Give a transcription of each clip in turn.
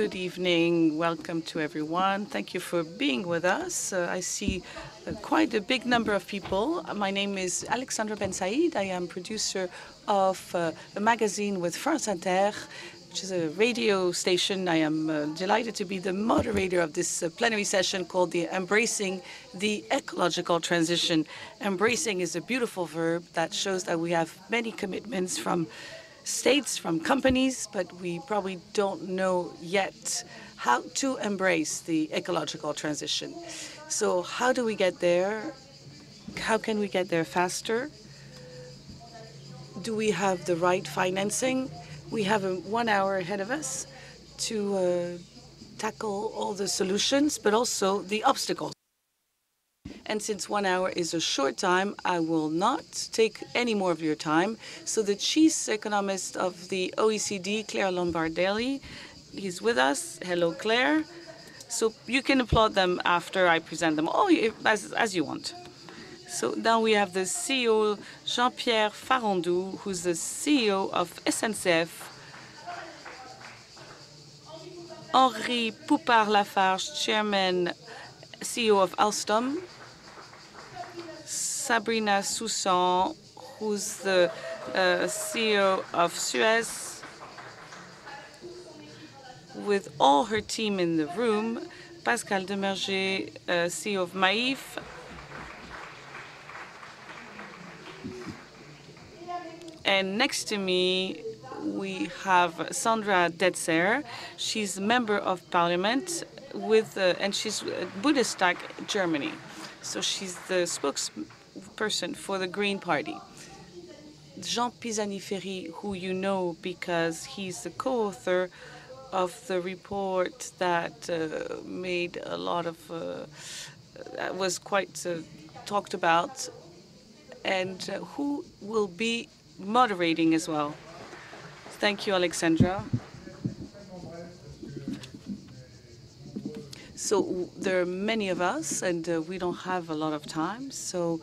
Good evening. Welcome to everyone. Thank you for being with us. I see quite a big number of people. My name is Alexandra Ben Said. I am producer of a magazine with France Inter, which is a radio station. I am delighted to be the moderator of this plenary session called the Embracing the Ecological Transition. Embracing is a beautiful verb that shows that we have many commitments from states, from companies, but we probably don't know yet how to embrace the ecological transition. So how do we get there? How can we get there faster? Do we have the right financing? We have 1 hour ahead of us to tackle all the solutions, but also the obstacles. And since 1 hour is a short time, I will not take any more of your time. So the chief economist of the OECD, Claire Lombardelli, is with us. Hello, Claire. So you can applaud them after I present them. Oh, as you want. So now we have the CEO, Jean-Pierre Farandou, who's the CEO of SNCF. Henri Poupart-Lafarge, Chairman, CEO of Alstom. Sabrina Soussan, who's the CEO of Suez, with all her team in the room. Pascal Demerger, CEO of Maïf. And next to me, we have Sandra Detzer. She's a member of parliament and she's Bundestag, Germany. So she's the spokesperson for the Green Party. Jean Pisani-Ferry, who you know because he's the co-author of the report that made a lot of, was quite talked about, and who will be moderating as well. Thank you, Alexandra. So there are many of us, and we don't have a lot of time. So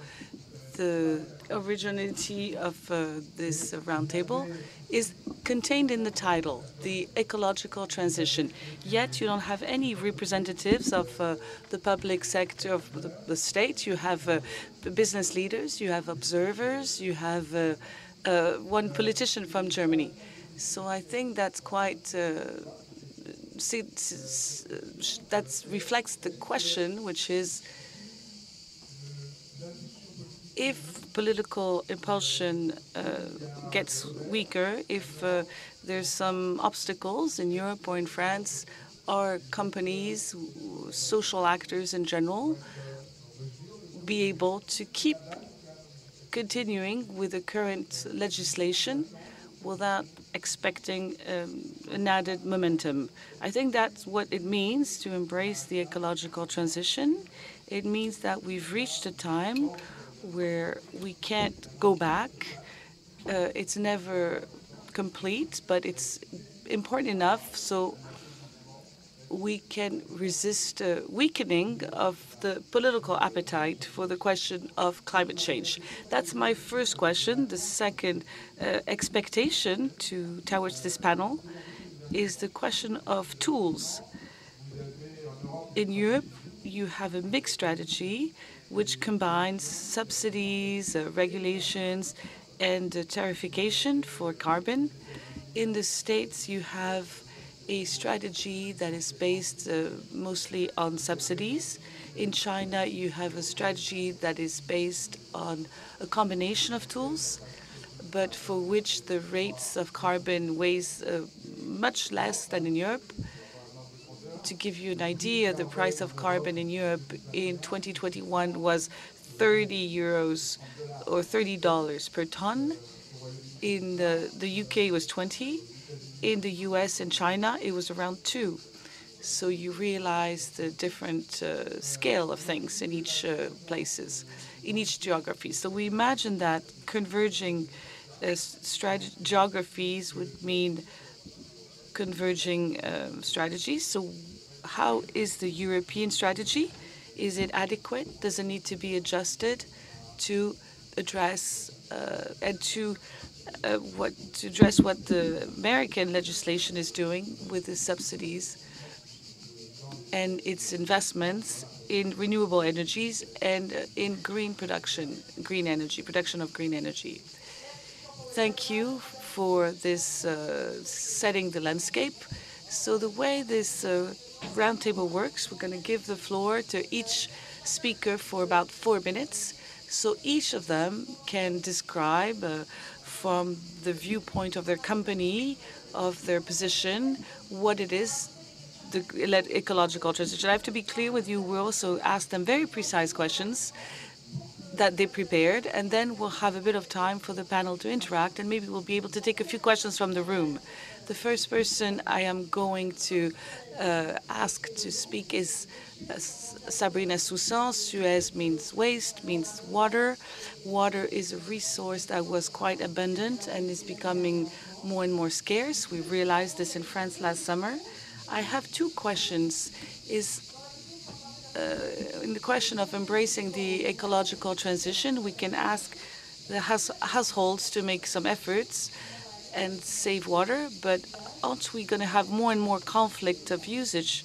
the originality of this roundtable is contained in the title, the ecological transition. Yet you don't have any representatives of the public sector of the state. You have business leaders, you have observers, you have one politician from Germany. So I think that's quite that reflects the question, which is, if political impulsion gets weaker, if there's some obstacles in Europe or in France, are companies, social actors in general, be able to keep continuing with the current legislation without expecting an added momentum? I think that's what it means to embrace the ecological transition. It means that we've reached a time where we can't go back. It's never complete, but it's important enough so we can resist weakening of the political appetite for the question of climate change. That's my first question. The second expectation towards this panel is the question of tools. In Europe, you have a mixed strategy which combines subsidies, regulations, and tariffication for carbon. In the States, you have a strategy that is based mostly on subsidies. In China, you have a strategy that is based on a combination of tools, but for which the rates of carbon weighs much less than in Europe. To give you an idea, the price of carbon in Europe in 2021 was 30 euros or $30 per ton. In the UK, it was 20. In the US and China, it was around 2. So you realize the different scale of things in each places, in each geography. So we imagine that converging geographies would mean converging strategies. So how is the European strategy? Is it adequate? Does it need to be adjusted to address address what the American legislation is doing with the subsidies and its investments in renewable energies and in green production, green energy, production of green energy. Thank you for this setting the landscape. So the way this roundtable works, we're going to give the floor to each speaker for about 4 minutes. So each of them can describe from the viewpoint of their company, of their position, what it is, the ecological transition. I have to be clear with you, we'll also ask them very precise questions that they prepared, and then we'll have a bit of time for the panel to interact, and maybe we'll be able to take a few questions from the room. The first person I am going to ask to speak is Sabrina Soussan. Suez means waste, means water. Water is a resource that was quite abundant and is becoming more and more scarce. We realized this in France last summer. I have 2 questions. In the question of embracing the ecological transition, we can ask the households to make some efforts and save water, but aren't we going to have more and more conflict of usage?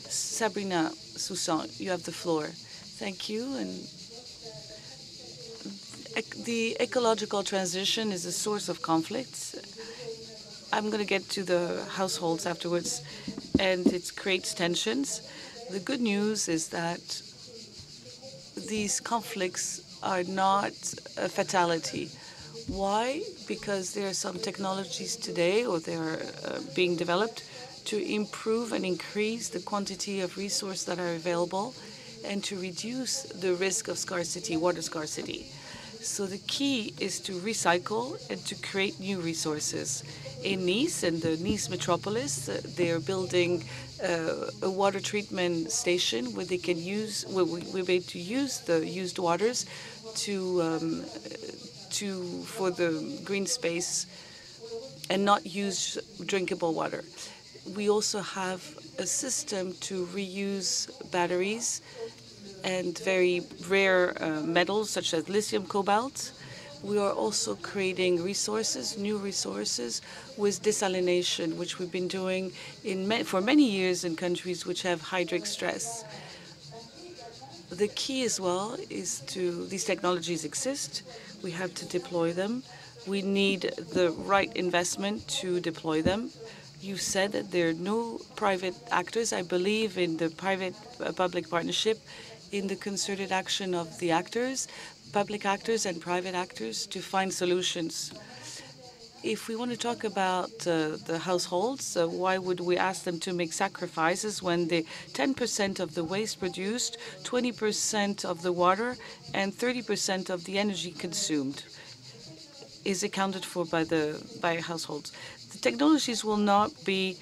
Sabrina Soussan, you have the floor. Thank you. And the ecological transition is a source of conflicts. I'm going to get to the households afterwards, and it creates tensions. The good news is that these conflicts are not a fatality. Why? Because there are some technologies today, or they're being developed, to improve and increase the quantity of resources that are available and to reduce the risk of scarcity, water scarcity. So the key is to recycle and to create new resources. In Nice, in the Nice metropolis, they are building a water treatment station where they can use, where we're able to use the used waters for the green space and not use drinkable water. We also have a system to reuse batteries and very rare metals such as lithium, cobalt. We are also creating resources, new resources, with desalination, which we've been doing for many years in countries which have hydric stress. The key as well is these technologies exist. We have to deploy them. We need the right investment to deploy them. You said that there are no private actors. I believe in the private-public partnership, in the concerted action of the actors, public actors and private actors, to find solutions. If we want to talk about the households, why would we ask them to make sacrifices when the 10% of the waste produced, 20% of the water, and 30% of the energy consumed is accounted for by households? The technologies will not be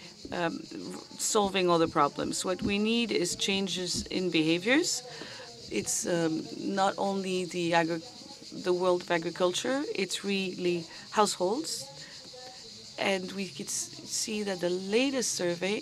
solving all the problems. What we need is changes in behaviors. It's not only the world of agriculture, it's really households. And we could see that the latest survey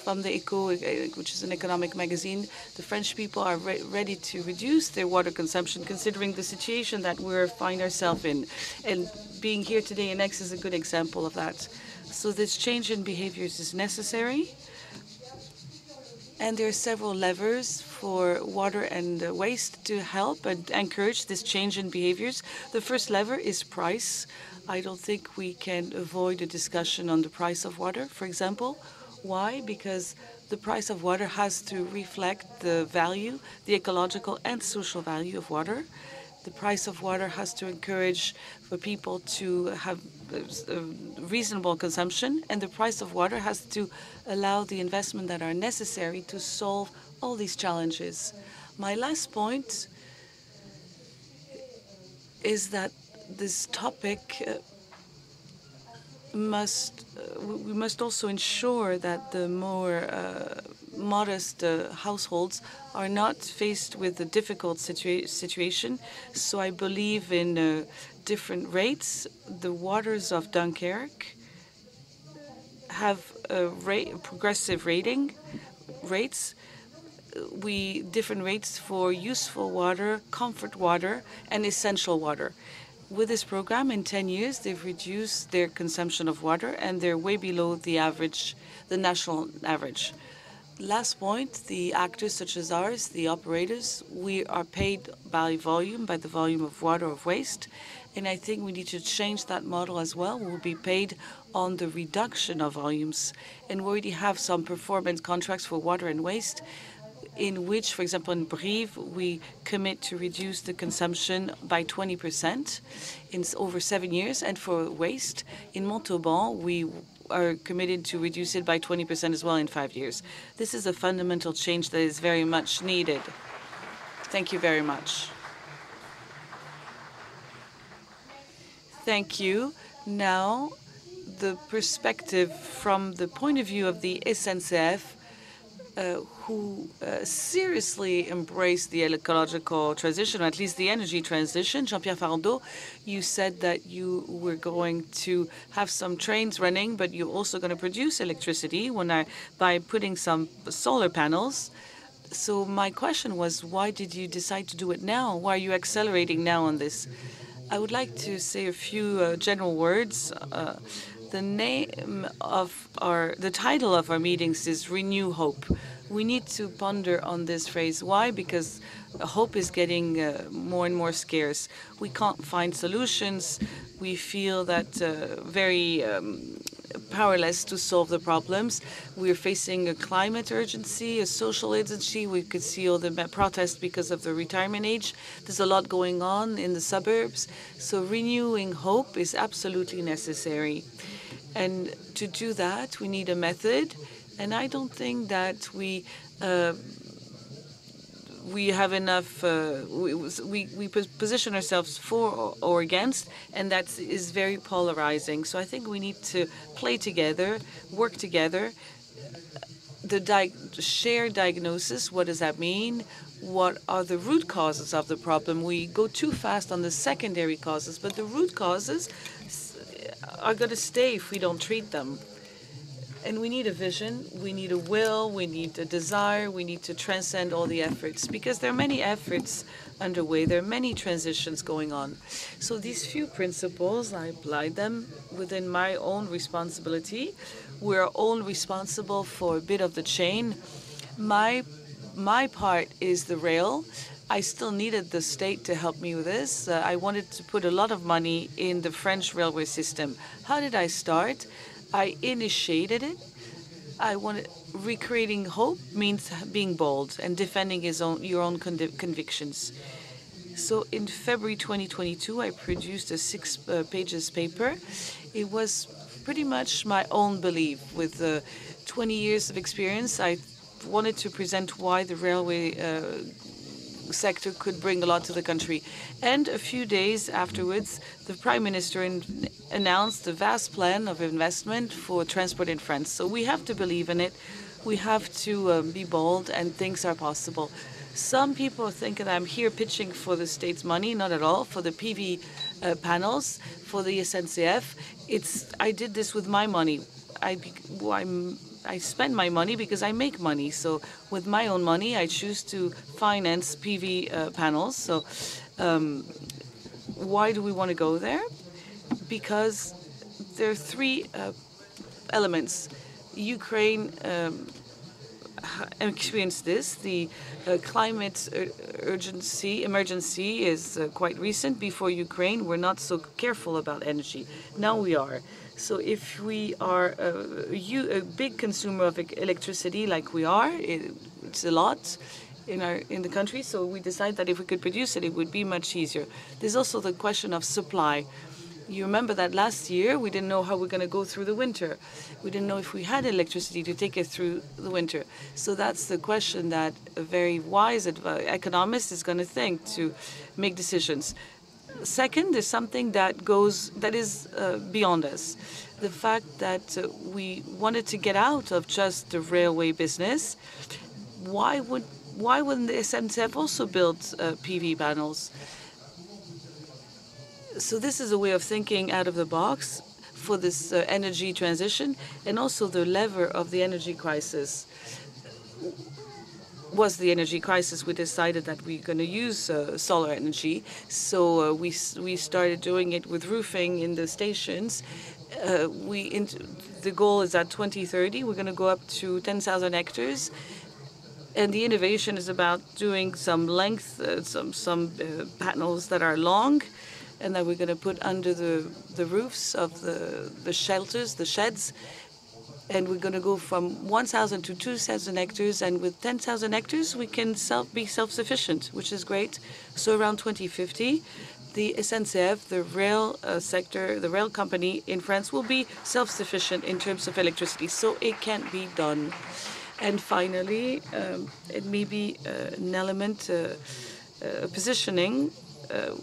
from the ECO, which is an economic magazine, the French people are ready to reduce their water consumption, considering the situation that we find ourselves in. And being here today in Aix is a good example of that. So this change in behaviors is necessary. And there are several levers for water and waste to help and encourage this change in behaviors. The first lever is price. I don't think we can avoid a discussion on the price of water, for example. Why? Because the price of water has to reflect the value, the ecological and social value of water. The price of water has to encourage for people to have reasonable consumption, and the price of water has to allow the investment that are necessary to solve all these challenges. My last point is that this topic we must also ensure that the more modest households are not faced with a difficult situation. So I believe in different rates. The waters of Dunkirk have progressive rates. Different rates for useful water, comfort water, and essential water. With this program, in 10 years, they've reduced their consumption of water, and they're way below the average, the national average. Last point, the actors such as ours, the operators, we are paid by volume, by the volume of water or waste. And I think we need to change that model as well. We'll be paid on the reduction of volumes. And we already have some performance contracts for water and waste, in which, for example, in Brive, we commit to reduce the consumption by 20% in over 7 years. And for waste, in Montauban, we are committed to reduce it by 20% as well in 5 years. This is a fundamental change that is very much needed. Thank you very much. Thank you. Now, the perspective from the point of view of the SNCF, who seriously embraced the ecological transition, or at least the energy transition. Jean-Pierre Farandou, you said that you were going to have some trains running, but you're also going to produce electricity by putting some solar panels. So my question was, why did you decide to do it now? Why are you accelerating now on this? I would like to say a few general words. The title of our meetings is Renew Hope. We need to ponder on this phrase. Why? Because hope is getting more and more scarce. We can't find solutions. We feel that very powerless to solve the problems. We're facing a climate urgency, a social urgency. We could see all the protests because of the retirement age. There's a lot going on in the suburbs. So renewing hope is absolutely necessary. And to do that, we need a method. And I don't think that we have enough. We position ourselves for or against, and that is very polarizing. So I think we need to play together, work together. The shared diagnosis. What does that mean? What are the root causes of the problem? We go too fast on the secondary causes, but the root causes are going to stay if we don't treat them. And we need a vision, we need a will, we need a desire, we need to transcend all the efforts, because there are many efforts underway, there are many transitions going on. So these few principles, I apply them within my own responsibility. We're all responsible for a bit of the chain. My part is the rail. I still needed the state to help me with this. I wanted to put a lot of money in the French railway system. How did I start? I initiated it. Recreating hope means being bold and defending your own convictions. So in February 2022, I produced a 6 pages paper. It was pretty much my own belief. With 20 years of experience, I wanted to present why the railway sector could bring a lot to the country. And a few days afterwards, the Prime Minister announced a vast plan of investment for transport in France. So we have to believe in it. We have to be bold, and things are possible. Some people think that I'm here pitching for the state's money. Not at all. For the PV panels, for the SNCF, I did this with my money. I spend my money because I make money. So with my own money, I choose to finance PV panels. So why do we want to go there? Because there are 3 elements. Ukraine experienced this. The climate emergency is quite recent. Before Ukraine, we're not so careful about energy. Now we are. So if we are a big consumer of electricity like we are, it's a lot in the country. So we decided that if we could produce it, it would be much easier. There's also the question of supply. You remember that last year we didn't know how we're going to go through the winter. We didn't know if we had electricity to take us through the winter. So that's the question that a very wise economist is going to think to make decisions. Second, there's something that is beyond us. The fact that we wanted to get out of just the railway business. Why wouldn't the SNCF also build PV panels? So this is a way of thinking out of the box for this energy transition, and also the lever of the energy crisis. Was the energy crisis, we decided that we're going to use solar energy. So we started doing it with roofing in the stations. the goal is at 2030, we're going to go up to 10,000 hectares. And the innovation is about doing some length, some panels that are long, and that we're going to put under the roofs of the shelters, the sheds. And we're going to go from 1,000 to 2,000 hectares, and with 10,000 hectares, we can be self-sufficient, which is great. So around 2050, the SNCF, the rail sector, the rail company in France, will be self-sufficient in terms of electricity. So it can be done. And finally, it may be an element, positioning.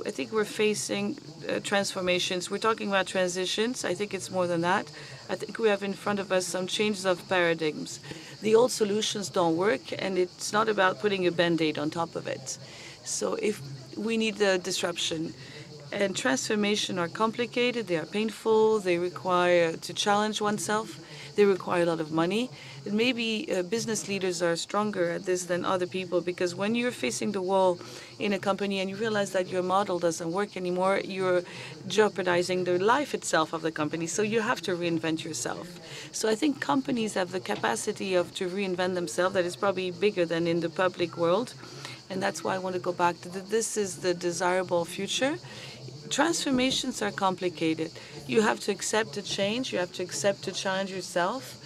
I think we're facing transformations. We're talking about transitions. I think it's more than that. I think we have in front of us some changes of paradigms. The old solutions don't work, and it's not about putting a Band-Aid on top of it. So if we need the disruption, and transformation are complicated, they are painful, they require to challenge oneself, they require a lot of money. And maybe business leaders are stronger at this than other people, because when you're facing the wall in a company and you realize that your model doesn't work anymore, you're jeopardizing the life itself of the company. So you have to reinvent yourself. So I think companies have the capacity to reinvent themselves that is probably bigger than in the public world. And that's why I want to go back to this is the desirable future. Transformations are complicated. You have to accept a change. You have to accept to challenge yourself.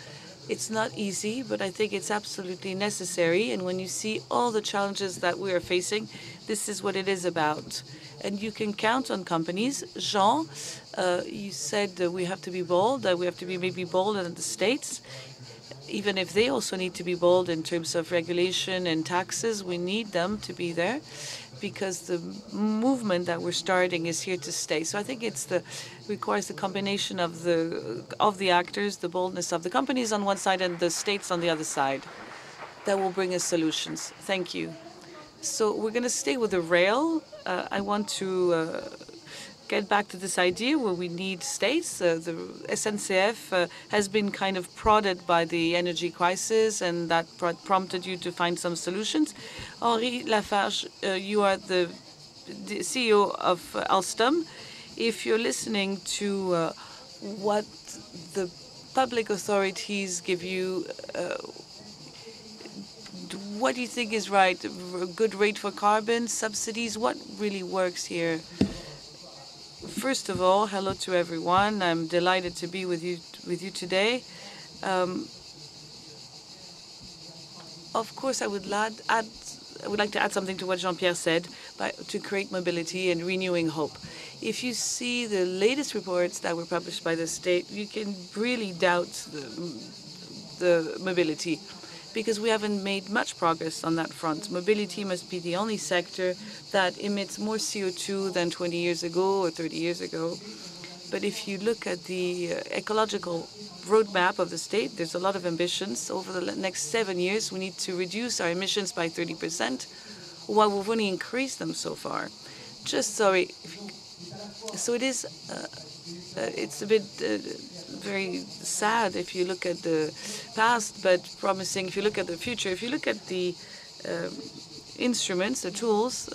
It's not easy, but I think it's absolutely necessary. And when you see all the challenges that we are facing, this is what it is about. And you can count on companies. Jean, you said that we have to be bold, that we have to be maybe bolder than the States. Even if they also need to be bold in terms of regulation and taxes, we need them to be there, because the movement that we're starting is here to stay. So I think requires the combination of the actors, the boldness of the companies on one side and the states on the other side, that will bring us solutions. Thank you. So we're going to stay with the rail. I want to get back to this idea where we need states. The SNCF has been kind of prodded by the energy crisis, and that prompted you to find some solutions. Henri Lafarge, you are the CEO of Alstom. If you're listening to what the public authorities give you, what do you think is right? A good rate for carbon, subsidies? What really works here? First of all, hello to everyone. I'm delighted to be with you today. Of course, I would like to add something to what Jean-Pierre said, to create mobility and renewing hope. If you see the latest reports that were published by the state, you can really doubt the mobility, because we haven't made much progress on that front. Mobility must be the only sector that emits more CO2 than 20 years ago or 30 years ago. But if you look at the ecological roadmap of the state, there's a lot of ambitions. Over the next 7 years, we need to reduce our emissions by 30%, while we've only increased them so far. So it is, it's a bit very sad if you look at the past, but promising if you look at the future. If you look at the instruments, the tools,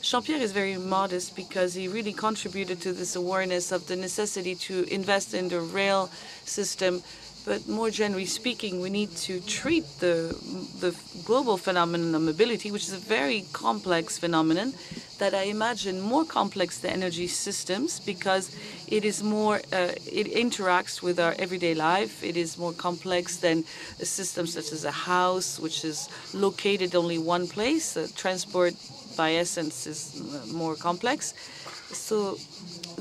Jean-Pierre is very modest, because he really contributed to this awareness of the necessity to invest in the rail system. But more generally speaking, we need to treat the global phenomenon of mobility, which is a very complex phenomenon that I imagine more complex than energy systems, because it is more, it interacts with our everyday life. It is more complex than a system such as a house, which is located only one place. Transport, by essence, is more complex. So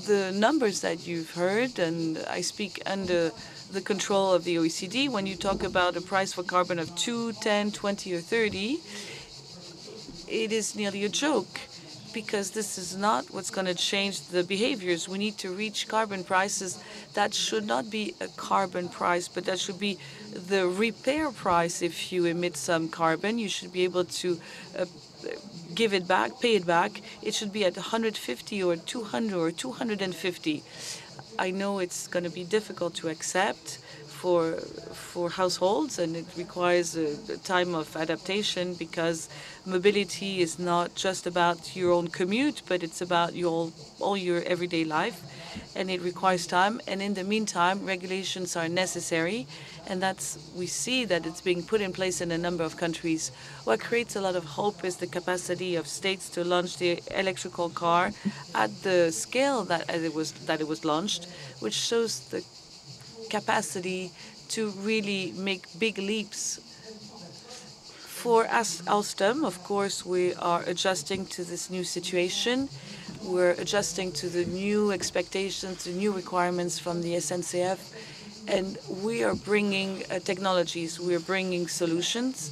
the numbers that you've heard, and I speak under the control of the OECD, when you talk about a price for carbon of 2, 10, 20, or 30, it is nearly a joke, because this is not what's going to change the behaviors. We need to reach carbon prices that should not be a carbon price, but that should be the repair price. If you emit some carbon, you should be able to give it back, pay it back. It should be at 150 or 200 or 250. I know it's going to be difficult to accept for households, and it requires a time of adaptation, because mobility is not just about your own commute, but it's about all your everyday life. and it requires time. And in the meantime, regulations are necessary, and we see that it's being put in place in a number of countries. What creates a lot of hope is the capacity of states to launch the electrical car at the scale that it was launched, which shows the capacity to really make big leaps. For Alstom, of course, we are adjusting to this new situation. We're adjusting to the new expectations, the new requirements from the SNCF, and we are bringing technologies, we're bringing solutions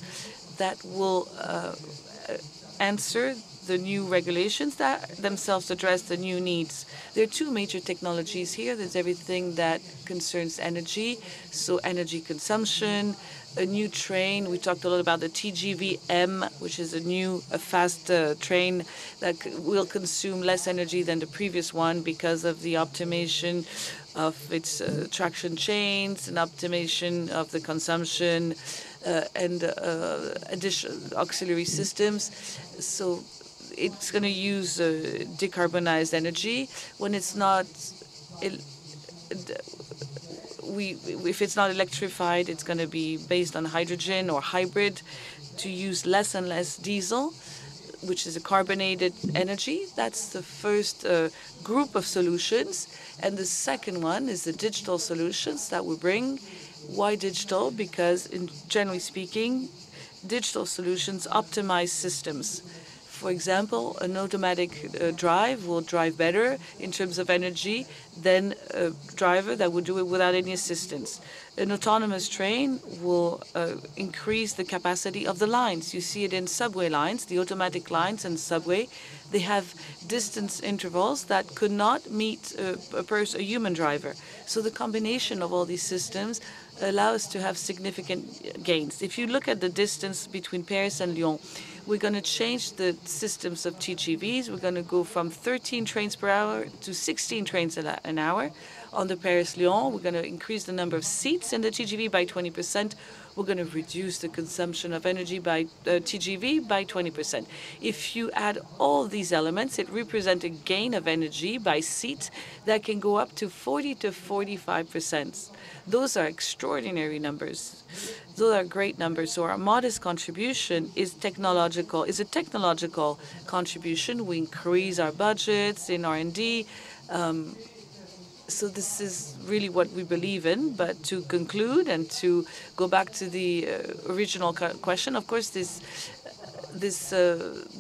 that will answer the new regulations that themselves address the new needs. There are two major technologies here. There's everything that concerns energy, so energy consumption, a new train. We talked a lot about the TGV-M, which is a fast train that will consume less energy than the previous one because of the optimization of its traction chains and optimization of the consumption and additional auxiliary systems. So it's going to use decarbonized energy. When it's not, if it's not electrified, it's going to be based on hydrogen or hybrid to use less and less diesel, which is a carbonated energy. That's the first group of solutions. And the second one is the digital solutions that we bring. Why digital? Because, generally speaking, digital solutions optimize systems. For example, an automatic drive will drive better in terms of energy than a driver that would do it without any assistance. An autonomous train will increase the capacity of the lines. You see it in subway lines, the automatic lines in subway. They have distance intervals that could not meet a human driver. So the combination of all these systems allow us to have significant gains. If you look at the distance between Paris and Lyon, we're going to change the systems of TGVs. We're going to go from 13 trains per hour to 16 trains an hour. On the Paris-Lyon, we're going to increase the number of seats in the TGV by 20%. We're going to reduce the consumption of energy by TGV by 20%. If you add all these elements, it represents a gain of energy by seat that can go up to 40 to 45%. Those are extraordinary numbers. Those are great numbers. So our modest contribution is a technological contribution. We increase our budgets in R&D. So this is really what we believe in. But to conclude and to go back to the original question, of course, this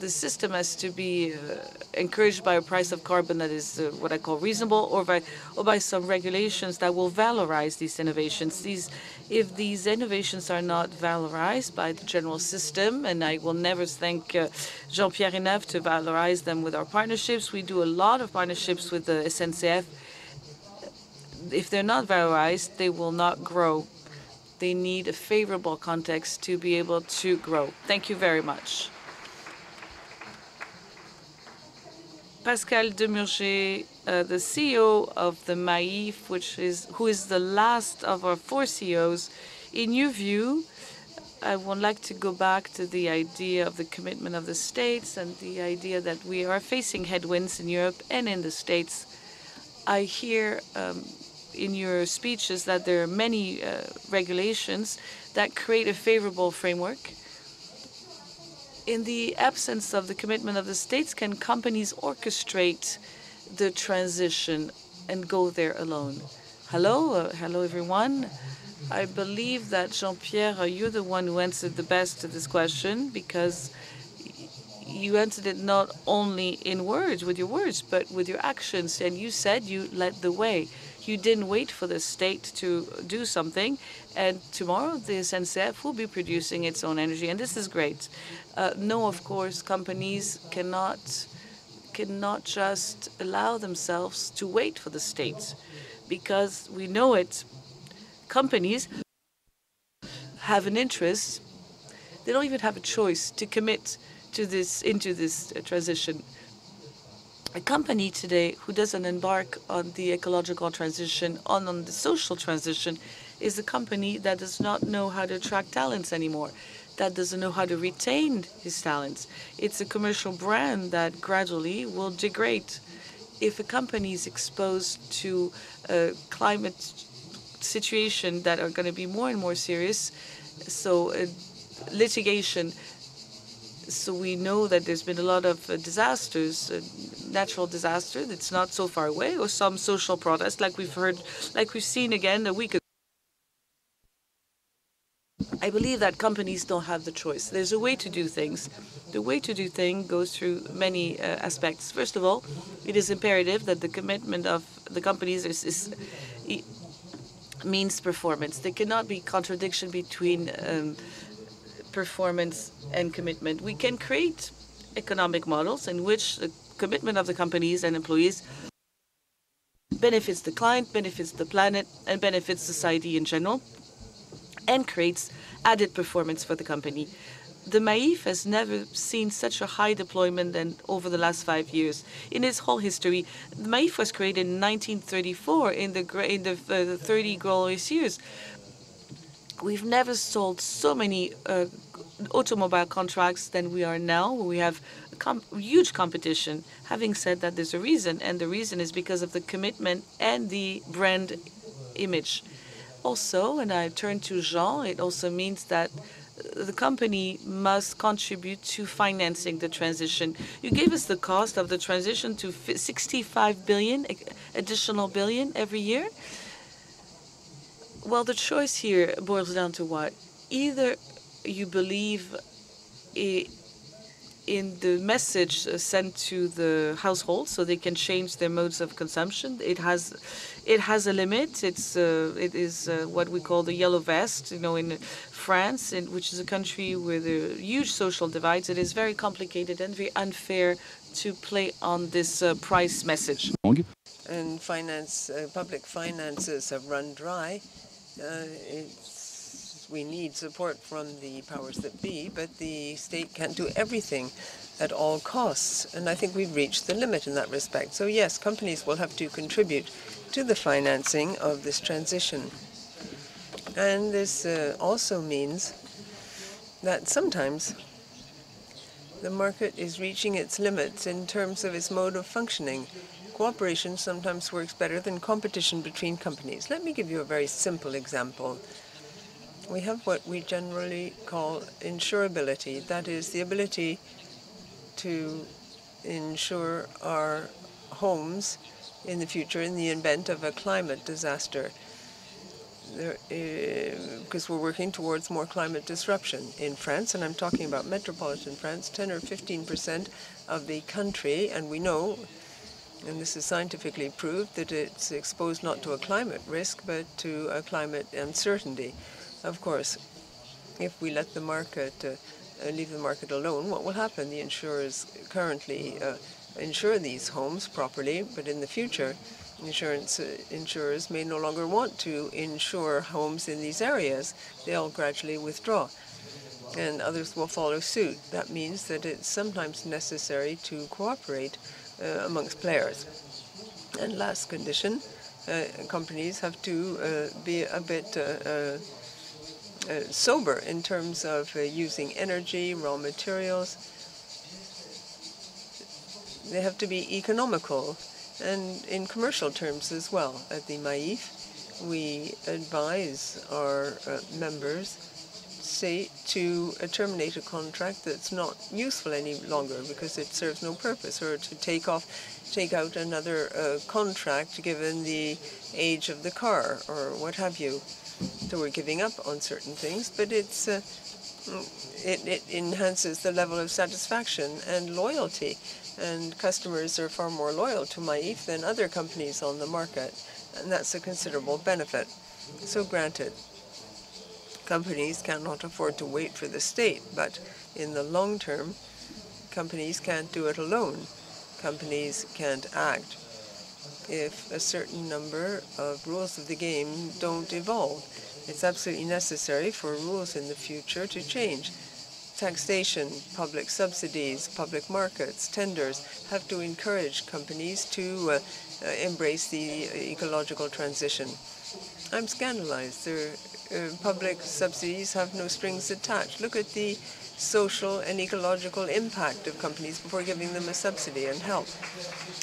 system has to be encouraged by a price of carbon that is what I call reasonable, or by some regulations that will valorize these innovations. If these innovations are not valorized by the general system, and I will never thank Jean-Pierre enough to valorize them with our partnerships. We do a lot of partnerships with the SNCF. If they're not valorized, they will not grow. They need a favorable context to be able to grow. Thank you very much. Pascal Demurger, the CEO of the MAIF, who is the last of our 4 CEOs. In your view, I would like to go back to the idea of the commitment of the states and the idea that we are facing headwinds in Europe and in the States. I hear in your speeches that there are many regulations that create a favorable framework. In the absence of the commitment of the states, can companies orchestrate the transition and go there alone? Hello, hello everyone. I believe that Jean-Pierre, you're the one who answered the best to this question, because you answered it not only in words, with your words, but with your actions. And you said you led the way. You didn't wait for the state to do something. And tomorrow, the SNCF will be producing its own energy. And this is great. No, of course, companies cannot just allow themselves to wait for the state, because we know it. Companies have an interest. They don't even have a choice to commit to into this transition. A company today who doesn't embark on the ecological transition, on the social transition, is a company that does not know how to attract talents anymore, that doesn't know how to retain his talents. It's a commercial brand that gradually will degrade. if a company is exposed to climate situation that are going to be more and more serious, so litigation. So we know that there's been a lot of disasters, natural disaster that's not so far away, or some social protest, like we've seen again a week ago. I believe that companies don't have the choice. There's a way to do things. The way to do things goes through many aspects. First of all, it is imperative that the commitment of the companies means performance. There cannot be contradiction between performance and commitment. We can create economic models in which the commitment of the companies and employees benefits the client, benefits the planet, and benefits society in general, and creates added performance for the company. The MAIF has never seen such a high deployment than over the last 5 years. In its whole history, the MAIF was created in 1934, in the 30 glorious years. We've never sold so many automobile contracts than we are now. We have huge competition. Having said that, there's a reason, and the reason is because of the commitment and the brand image. Also, and I turn to Jean, it also means that the company must contribute to financing the transition. You gave us the cost of the transition to 65 billion, additional billion every year. Well, the choice here boils down to what? Either you believe in the message sent to the household so they can change their modes of consumption. It has a limit. It is what we call the yellow vest. In France, which is a country with huge social divides, it is very complicated and very unfair to play on this price message. And public finances have run dry. We need support from the powers that be, but the state can't do everything at all costs. And I think we've reached the limit in that respect. So yes, companies will have to contribute to the financing of this transition. And this also means that sometimes the market is reaching its limits in terms of its mode of functioning. Cooperation sometimes works better than competition between companies. Let me give you a very simple example. We have what we generally call insurability. That is the ability to insure our homes in the future in the event of a climate disaster, because we're working towards more climate disruption in France, and I'm talking about metropolitan France, 10 or 15% of the country, and we know, and this is scientifically proved, that it's exposed not to a climate risk, but to a climate uncertainty. Of course, if we let the market, leave the market alone, what will happen? The insurers currently insure these homes properly, but in the future, insurers may no longer want to insure homes in these areas. They'll gradually withdraw, and others will follow suit. That means that it's sometimes necessary to cooperate amongst players. And last condition, companies have to be a bit sober in terms of using energy, raw materials. They have to be economical, and in commercial terms as well. At the MAIF, we advise our members, say, to terminate a contract that's not useful any longer because it serves no purpose, or to take out another contract given the age of the car or what have you. So we're giving up on certain things, but it enhances the level of satisfaction and loyalty. And customers are far more loyal to MAIF than other companies on the market, and that's a considerable benefit. So granted, companies cannot afford to wait for the state, but in the long term, companies can't do it alone. Companies can't act if a certain number of rules of the game don't evolve. It's absolutely necessary for rules in the future to change. Taxation, public subsidies, public markets, tenders have to encourage companies to embrace the ecological transition. I'm scandalized. There public subsidies have no strings attached. Look at the social and ecological impact of companies before giving them a subsidy and help.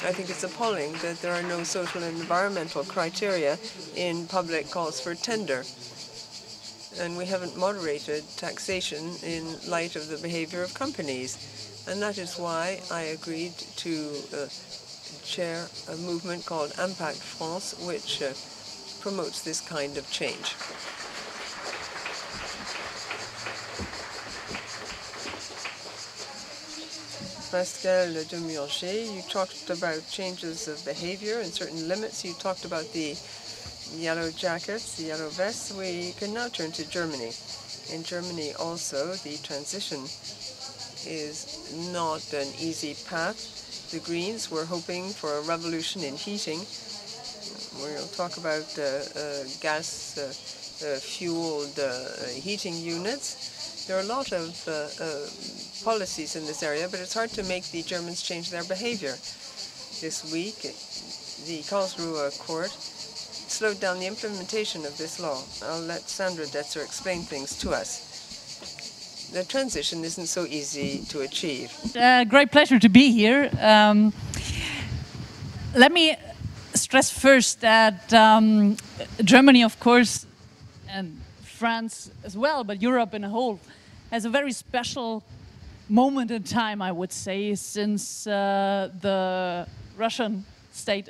I think it's appalling that there are no social and environmental criteria in public calls for tender. And we haven't moderated taxation in light of the behavior of companies. And that is why I agreed to chair a movement called Impact France, which promotes this kind of change. Pascal Demurger, you talked about changes of behavior and certain limits. You talked about the yellow jackets, the yellow vests. We can now turn to Germany. In Germany also, the transition is not an easy path. The Greens were hoping for a revolution in heating. We'll talk about gas-fueled heating units. There are a lot of policies in this area, but it's hard to make the Germans change their behavior. This week, the Karlsruhe court slowed down the implementation of this law. I'll let Sandra Detzer explain things to us. The transition isn't so easy to achieve. Great pleasure to be here. Let me stress first that Germany, of course, and France as well, but Europe in a whole, has a very special moment in time, I would say, since the Russian state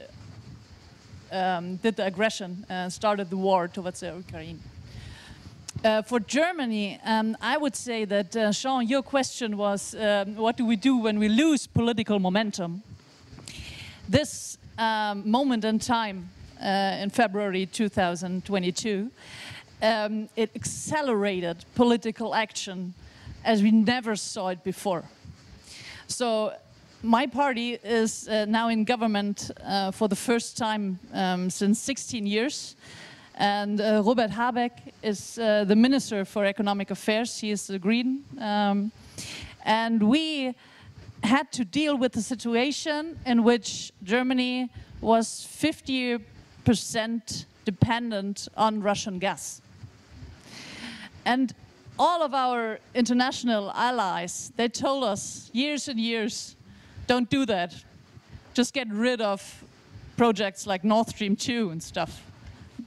did the aggression and started the war towards Ukraine. For Germany, I would say that, Sean, your question was, what do we do when we lose political momentum? This moment in time, in February 2022, it accelerated political action as we never saw it before. So my party is now in government for the first time since 16 years. And Robert Habeck is the Minister for Economic Affairs. He is the Green. And we had to deal with the situation in which Germany was 50% dependent on Russian gas. And all of our international allies, they told us years and years, don't do that. Just get rid of projects like Nord Stream 2 and stuff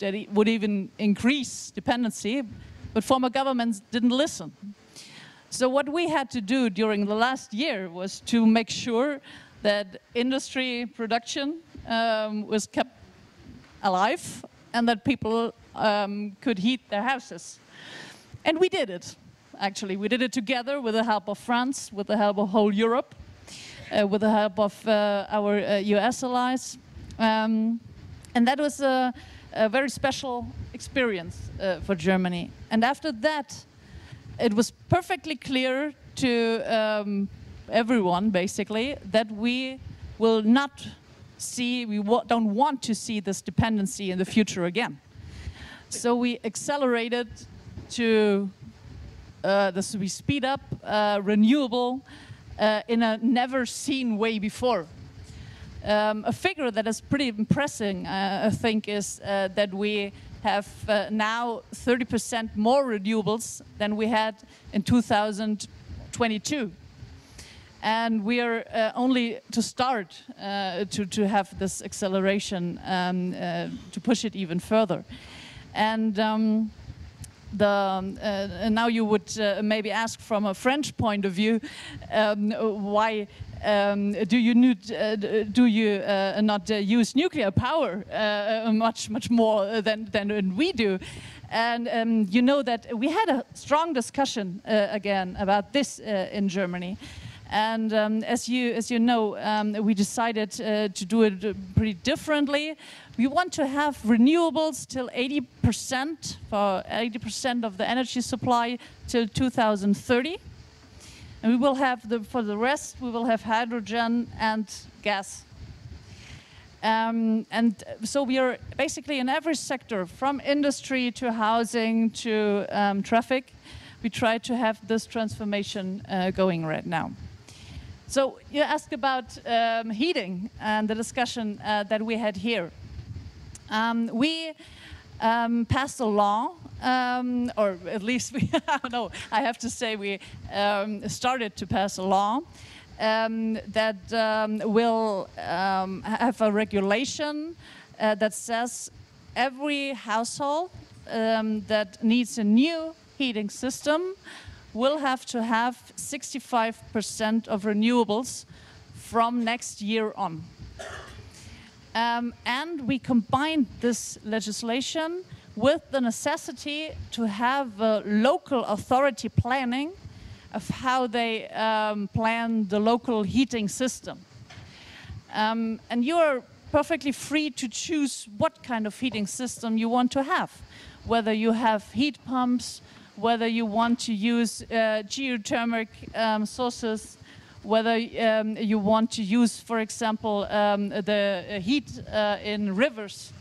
that would even increase dependency, but former governments didn't listen. So what we had to do during the last year was to make sure that industry production was kept alive and that people could heat their houses. And we did it, actually. We did it together with the help of France, with the help of whole Europe, with the help of our US allies. And that was a very special experience for Germany. And after that, it was perfectly clear to everyone, basically, that we will not see, we don't want to see this dependency in the future again. So we accelerated to we speed up renewable in a never-seen way before. A figure that is pretty impressive, I think, is that we have now 30% more renewables than we had in 2022. And we are only to start to have this acceleration to push it even further. And now you would maybe ask from a French point of view, why do you not use nuclear power much more than we do? And you know that we had a strong discussion again about this in Germany. And as you know, we decided to do it pretty differently. We want to have renewables till 80%, for 80% of the energy supply till 2030. And we will have, for the rest, we will have hydrogen and gas. And so we are basically in every sector, from industry to housing to traffic, we try to have this transformation going right now. So you asked about heating and the discussion that we had here. We passed a law or at least we, no, I have to say we started to pass a law that will have a regulation that says every household that needs a new heating system will have to have 65% of renewables from next year on. And we combined this legislation with the necessity to have local authority planning of how they plan the local heating system. And you are perfectly free to choose what kind of heating system you want to have, whether you have heat pumps, whether you want to use geothermic sources, whether you want to use, for example, the heat in rivers,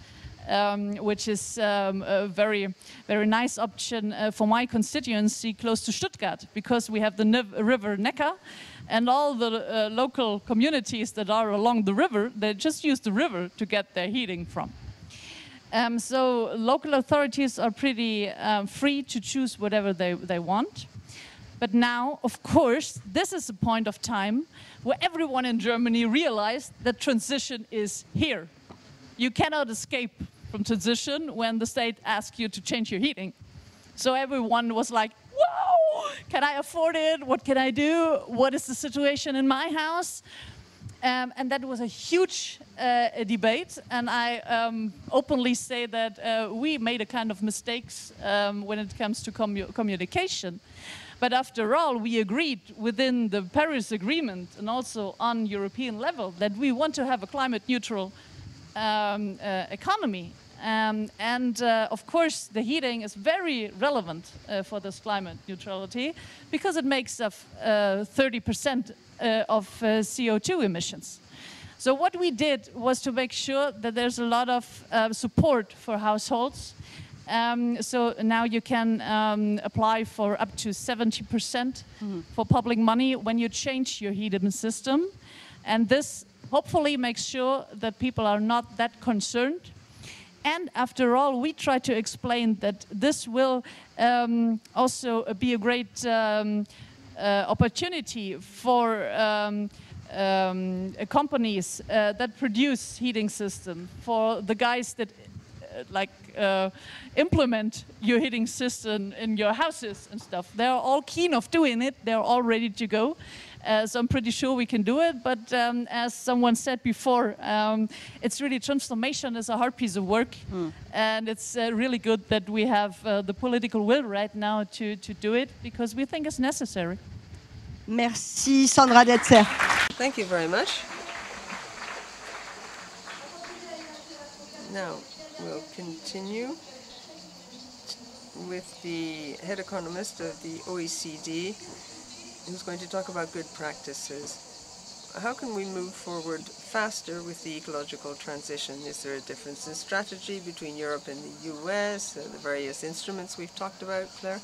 which is a very, very nice option for my constituency close to Stuttgart, because we have the river Neckar, and all the local communities that are along the river, they just use the river to get their heating from. So local authorities are pretty free to choose whatever they want. But now, of course, this is a point of time where everyone in Germany realized that transition is here. You cannot escape from transition when the state asks you to change your heating. So everyone was like, whoa, can I afford it? What can I do? What is the situation in my house? And that was a huge debate, and I openly say that we made a kind of mistakes when it comes to communication. But after all, we agreed within the Paris Agreement and also on European level that we want to have a climate neutral economy. Of course, the heating is very relevant for this climate neutrality because it makes up 30% of CO2 emissions. So what we did was to make sure that there's a lot of support for households. So now you can apply for up to 70% for public money when you change your heating system. And this hopefully makes sure that people are not that concerned. And after all, we try to explain that this will also be a great opportunity for companies that produce heating systems, for the guys that implement your heating system in your houses and stuff. They're all keen of doing it. They're all ready to go. So I'm pretty sure we can do it. But as someone said before, it's really, transformation is a hard piece of work. And it's really good that we have the political will right now to do it, because we think it's necessary. Merci Sandra Detzer. Thank you very much. Now we'll continue with the head economist of the OECD, who's going to talk about good practices. How can we move forward faster with the ecological transition? Is there a difference in strategy between Europe and the US, the various instruments we've talked about, Claire?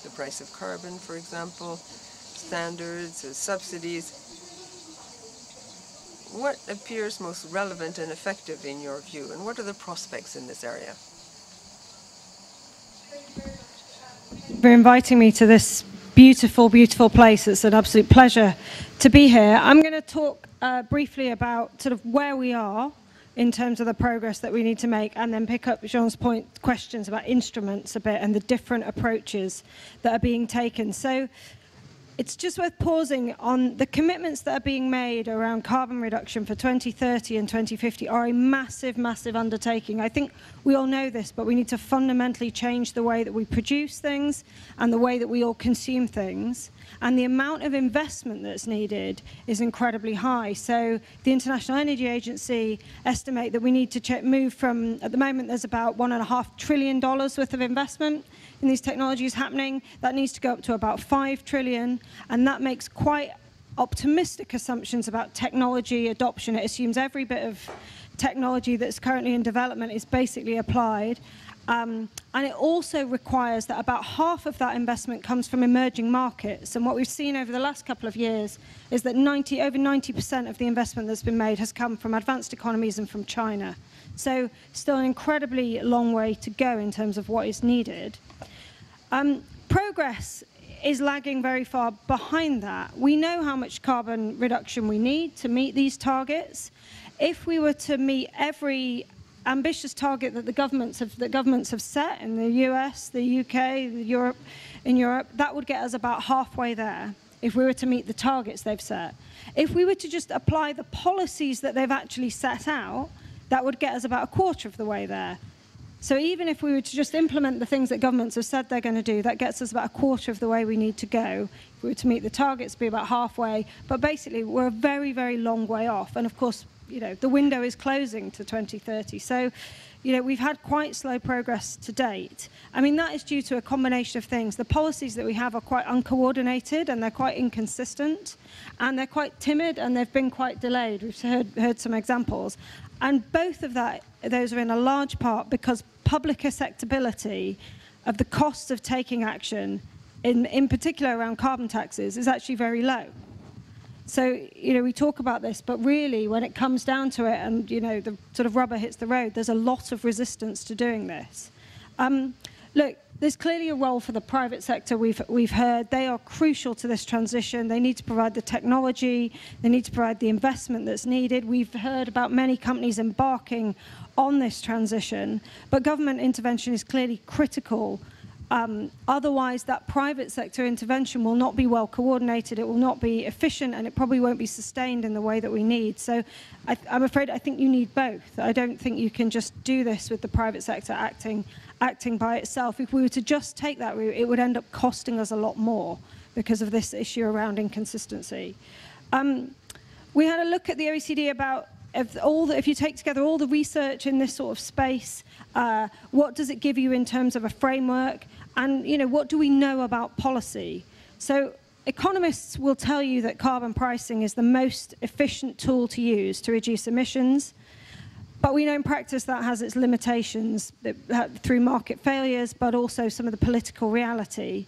The price of carbon, for example, standards, subsidies. What appears most relevant and effective in your view, and what are the prospects in this area? For inviting me to this beautiful, beautiful place. It's an absolute pleasure to be here. I'm going to talk briefly about sort of where we are in terms of the progress that we need to make, and then pick up Jean's questions about instruments a bit and the different approaches that are being taken. So it's just worth pausing on the commitments that are being made around carbon reduction for 2030 and 2050 are a massive, massive undertaking. I think we all know this, but we need to fundamentally change the way that we produce things and the way that we all consume things. And the amount of investment that's needed is incredibly high. So the International Energy Agency estimate that we need to move from, at the moment, there's about $1.5 trillion worth of investment in these technologies happening. That needs to go up to about 5 trillion. And that makes quite optimistic assumptions about technology adoption. It assumes every bit of technology that's currently in development is basically applied. And it also requires that about half of that investment comes from emerging markets. And what we've seen over the last couple of years is that over 90% of the investment that's been made has come from advanced economies and from China. So still an incredibly long way to go in terms of what is needed. Progress is lagging very far behind that. We know how much carbon reduction we need to meet these targets. If we were to meet every ambitious target that the governments have set in the US, the UK, in Europe, that would get us about halfway there if we were to meet the targets they've set. If we were to just apply the policies that they've actually set out, that would get us about a quarter of the way there. So even if we were to just implement the things that governments have said they're going to do, that gets us about a quarter of the way we need to go. If we were to meet the targets, be about halfway. But basically, we're a very, very long way off. And of course, you know, the window is closing to 2030. So, you know, we've had quite slow progress to date. I mean, that is due to a combination of things. The policies that we have are quite uncoordinated and they're quite inconsistent and they're quite timid and they've been quite delayed. We've heard some examples. And both of those are in a large part because public acceptability of the costs of taking action, in particular around carbon taxes, is actually very low. So, you know, we talk about this, but really when it comes down to it and, you know, the sort of rubber hits the road, there's a lot of resistance to doing this. Look, there's clearly a role for the private sector. We've heard they are crucial to this transition. They need to provide the technology. They need to provide the investment that's needed. We've heard about many companies embarking on this transition, but government intervention is clearly critical. Otherwise, that private sector intervention will not be well coordinated, it will not be efficient, and it probably won't be sustained in the way that we need. So I'm afraid I think you need both. I don't think you can just do this with the private sector acting by itself. If we were to just take that route, it would end up costing us a lot more because of this issue around inconsistency. We had a look at the OECD about if you take together all the research in this sort of space, what does it give you in terms of a framework? And, you know, what do we know about policy? So economists will tell you that carbon pricing is the most efficient tool to use to reduce emissions. But we know in practice that has its limitations through market failures, but also some of the political reality.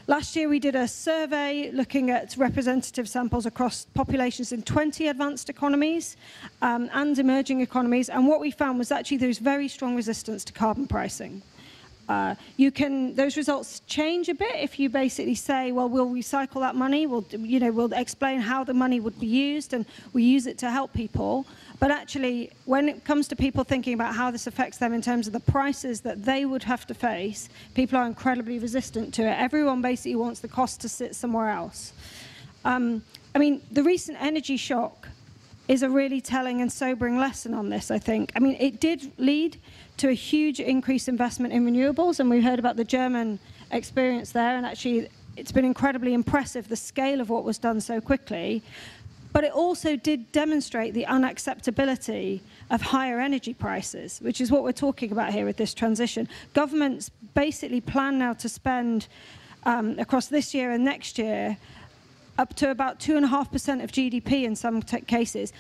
Last year, we did a survey looking at representative samples across populations in 20 advanced economies and emerging economies. And what we found was actually there's very strong resistance to carbon pricing. Those results change a bit if you basically say, well, we'll recycle that money. We'll explain how the money would be used and we use it to help people. But actually, when it comes to people thinking about how this affects them in terms of the prices that they would have to face, people are incredibly resistant to it. Everyone basically wants the cost to sit somewhere else. I mean, the recent energy shock is a really telling and sobering lesson on this, I think. I mean, it did lead to a huge increased investment in renewables, and we heard about the German experience there, and actually it's been incredibly impressive, the scale of what was done so quickly. But it also did demonstrate the unacceptability of higher energy prices, which is what we're talking about here with this transition. Governments basically plan now to spend, across this year and next year, up to about 2.5% of GDP in some cases,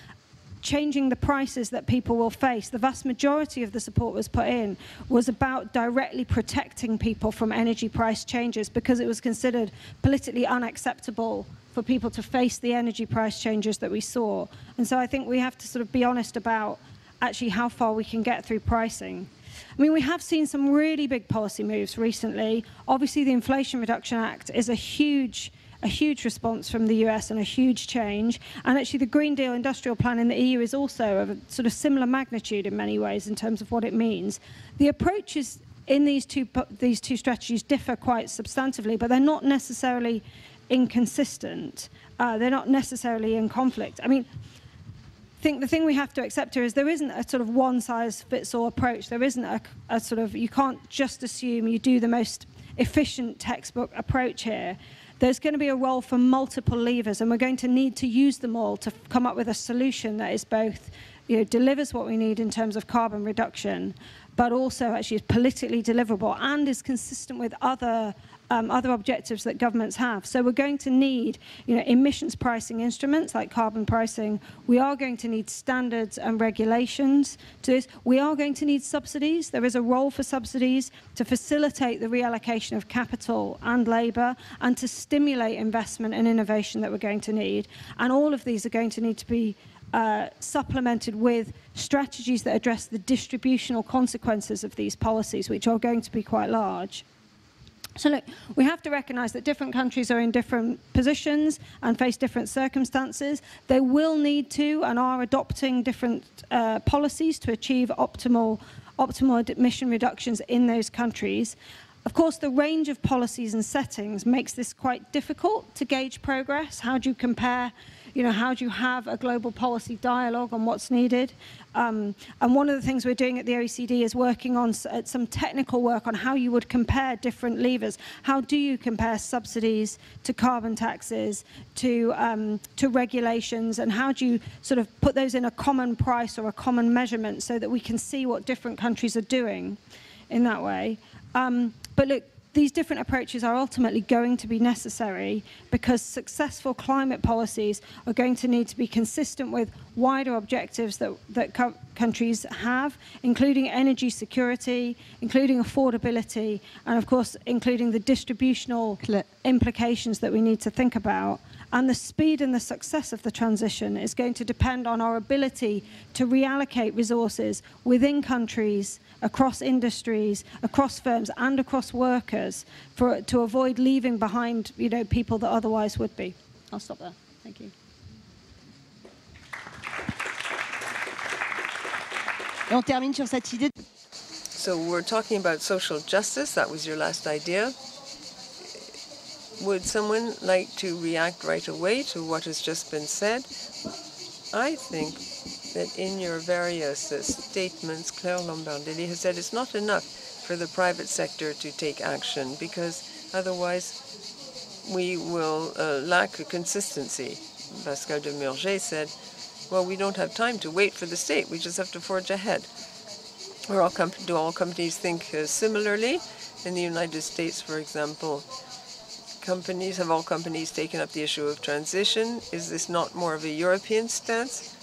changing the prices that people will face. The vast majority of the support was put in was about directly protecting people from energy price changes because it was considered politically unacceptable for people to face the energy price changes that we saw. And so I think we have to sort of be honest about actually how far we can get through pricing. I mean, we have seen some really big policy moves recently. Obviously, the Inflation Reduction Act is a huge response from the US and a huge change. And actually, the Green Deal industrial plan in the EU is also of a sort of similar magnitude in many ways in terms of what it means. The approaches in these two strategies differ quite substantively, but they're not necessarily inconsistent. They're not necessarily in conflict. I mean, I think the thing we have to accept here is there isn't a sort of one-size-fits-all approach. There isn't a sort of, you can't just assume you do the most efficient textbook approach here. There's going to be a role for multiple levers, and we're going to need to use them all to come up with a solution that is both, you know, delivers what we need in terms of carbon reduction, but also actually is politically deliverable and is consistent with other objectives that governments have. So we're going to need, you know, emissions pricing instruments like carbon pricing. We are going to need standards and regulations to this. We are going to need subsidies. There is a role for subsidies to facilitate the reallocation of capital and labour and to stimulate investment and innovation that we're going to need. And all of these are going to need to be supplemented with strategies that address the distributional consequences of these policies, which are going to be quite large. So look, we have to recognise that different countries are in different positions and face different circumstances. They will need to and are adopting different policies to achieve optimal emission reductions in those countries. Of course, the range of policies and settings makes this quite difficult to gauge progress. How do you compare, how do you have a global policy dialogue on what's needed? And one of the things we're doing at the OECD is working on some technical work on how you would compare different levers. How do you compare subsidies to carbon taxes, to regulations, and how do you sort of put those in a common price or a common measurement so that we can see what different countries are doing in that way? But look, these different approaches are ultimately going to be necessary because successful climate policies are going to need to be consistent with wider objectives that countries have, including energy security, including affordability, and of course, including the distributional implications that we need to think about. And the speed and the success of the transition is going to depend on our ability to reallocate resources within countries, across industries, across firms, and across workers to avoid leaving behind, people that otherwise would be. I'll stop there. Thank you. Et on termine sur cette idée. So we're talking about social justice. That was your last idea. Would someone like to react right away to what has just been said? I think that in your various statements, Claire Lombardelli has said it's not enough for the private sector to take action because otherwise we will lack a consistency. Pascal de Murger said, well, we don't have time to wait for the state. We just have to forge ahead. Do all companies think similarly? In the United States, for example, have all companies taken up the issue of transition? Is this not more of a European stance?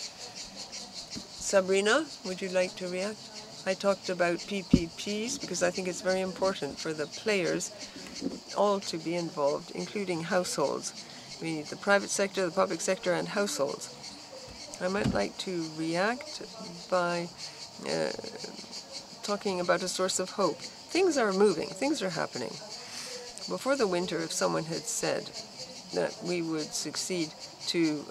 Sabrina, would you like to react? I talked about PPPs because I think it's very important for the players all to be involved, including households. We need the private sector, the public sector, and households. I might like to react by talking about a source of hope. Things are moving, things are happening. Before the winter, if someone had said that we would succeed to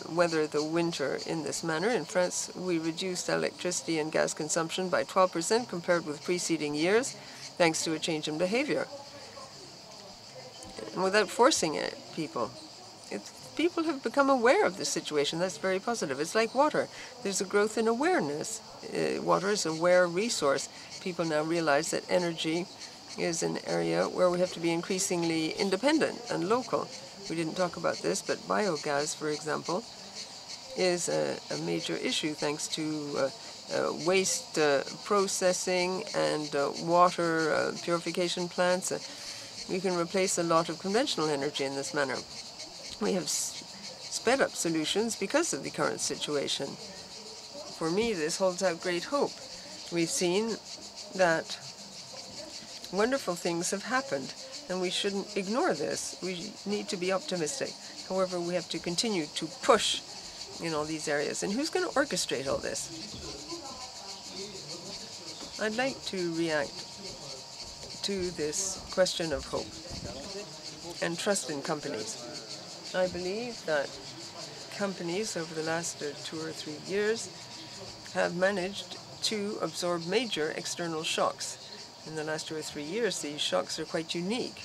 weather the winter in this manner, in France we reduced electricity and gas consumption by 12% compared with preceding years, thanks to a change in behavior. And without forcing it, people have become aware of the situation. That's very positive. It's like water. There's a growth in awareness. Water is a rare resource. People now realize that energy is an area where we have to be increasingly independent and local. We didn't talk about this, but biogas, for example, is a major issue thanks to waste processing and water purification plants. We can replace a lot of conventional energy in this manner. We have sped up solutions because of the current situation. For me, this holds out great hope. We've seen that wonderful things have happened, and we shouldn't ignore this. We need to be optimistic. However, we have to continue to push in all these areas. And who's going to orchestrate all this? I'd like to react to this question of hope and trust in companies. I believe that companies over the last 2 or 3 years have managed to absorb major external shocks. In the last 2 or 3 years, these shocks are quite unique.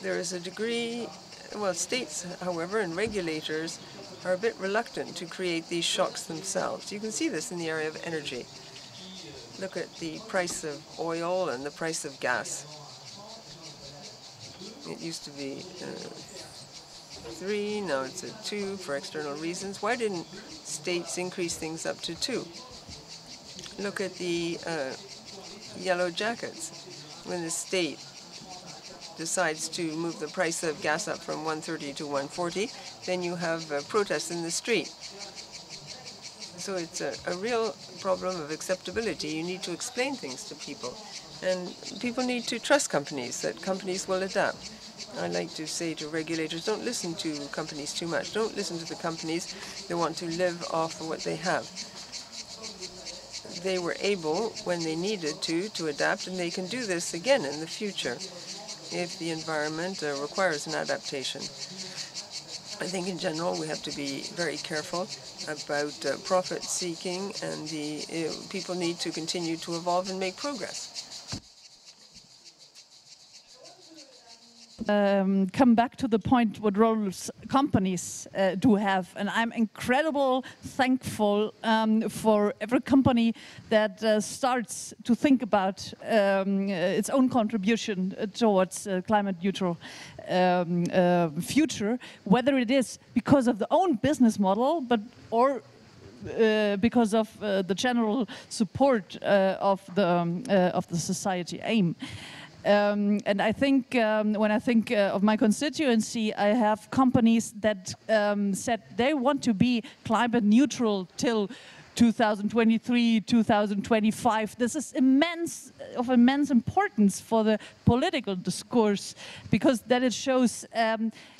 There is a degree, well, states, however, and regulators are a bit reluctant to create these shocks themselves. You can see this in the area of energy. Look at the price of oil and the price of gas. It used to be 3, now it's at 2 for external reasons. Why didn't states increase things up to 2? Look at the yellow jackets. When the state decides to move the price of gas up from 130 to 140, then you have protests in the street. So it's a real problem of acceptability. You need to explain things to people. And people need to trust companies, that companies will adapt. I like to say to regulators, don't listen to companies too much. Don't listen to the companies that want to live off of what they have. they were able, when they needed to adapt, and they can do this again in the future if the environment requires an adaptation. I think in general we have to be very careful about profit seeking, and people need to continue to evolve and make progress. Come back to the point what roles companies do have, and I'm incredibly thankful for every company that starts to think about its own contribution towards climate neutral future, whether it is because of the own business model, or because of the general support of the society aim. And I think when I think of my constituency, I have companies that said they want to be climate neutral till 2023, 2025. This is of immense importance for the political discourse, because that it shows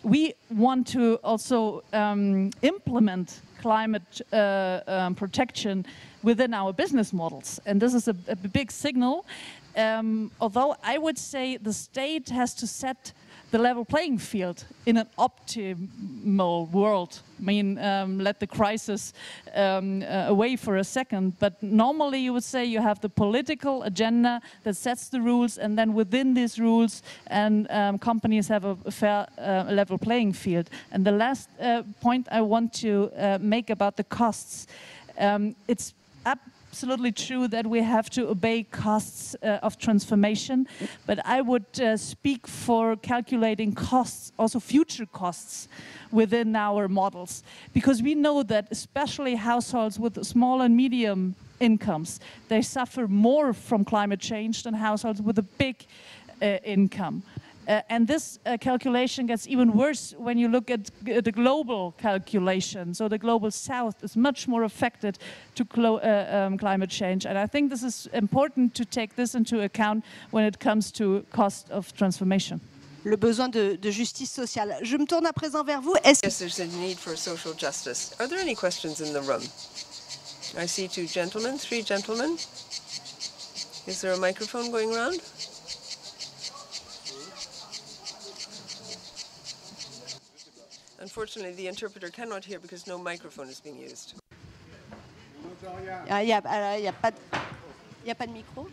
we want to also implement climate protection within our business models. And this is a big signal. Although I would say the state has to set the level playing field in an optimal world. I mean, let the crisis away for a second. But normally you would say you have the political agenda that sets the rules, and then within these rules and companies have a fair level playing field. And the last point I want to make about the costs, it's absolutely true that we have to obey costs of transformation, but I would speak for calculating costs, also future costs within our models, because we know that especially households with small and medium incomes, they suffer more from climate change than households with a big income. And this calculation gets even worse when you look at the global calculation. So the global south is much more affected to climate change. And I think this is important to take this into account when it comes to cost of transformation. Le besoin de justice sociale. Je me tourne à présent vers vous. Yes, there's a need for social justice. Are there any questions in the room? I see 2 gentlemen, 3 gentlemen. Is there a microphone going around? Unfortunately, the interpreter cannot hear because no microphone is being used. Il n'y a pas de micro?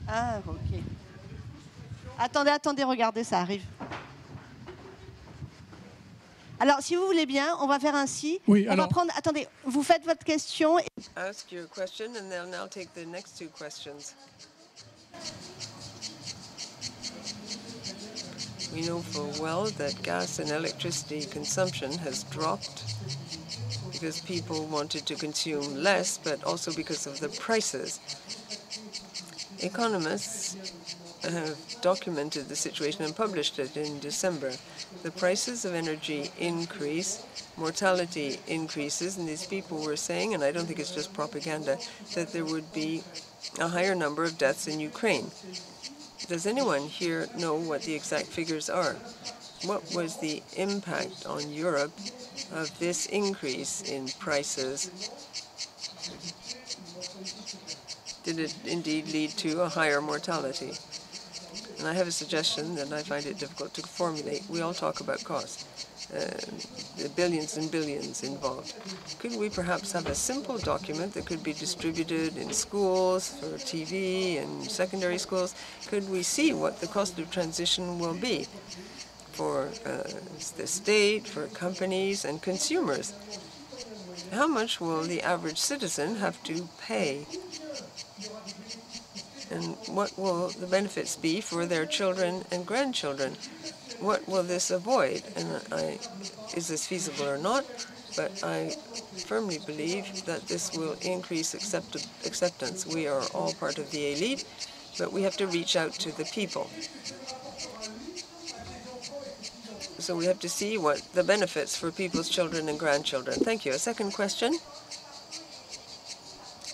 Ah, ok. Attendez, regardez, ça arrive. Alors, si vous voulez bien, on va faire ainsi. Oui, on va prendre... Attendez, vous faites votre question. Ask your question, and they'll now take the next 2 questions. We know full well that gas and electricity consumption has dropped because people wanted to consume less, but also because of the prices. Economists have documented the situation and published it in December. The prices of energy increase, mortality increases, and these people were saying, and I don't think it's just propaganda, that there would be a higher number of deaths in Ukraine. Does anyone here know what the exact figures are? What was the impact on Europe of this increase in prices? Did it indeed lead to a higher mortality? And I have a suggestion that I find it difficult to formulate. We all talk about costs. The billions and billions involved. Could we perhaps have a simple document that could be distributed in schools, for TV and secondary schools? Could we see what the cost of transition will be for the state, for companies and consumers? How much will the average citizen have to pay? And what will the benefits be for their children and grandchildren? What will this avoid? And is this feasible or not? But I firmly believe that this will increase acceptance. We are all part of the elite, but we have to reach out to the people. So we have to see what the benefits for people's children and grandchildren. Thank you. A second question?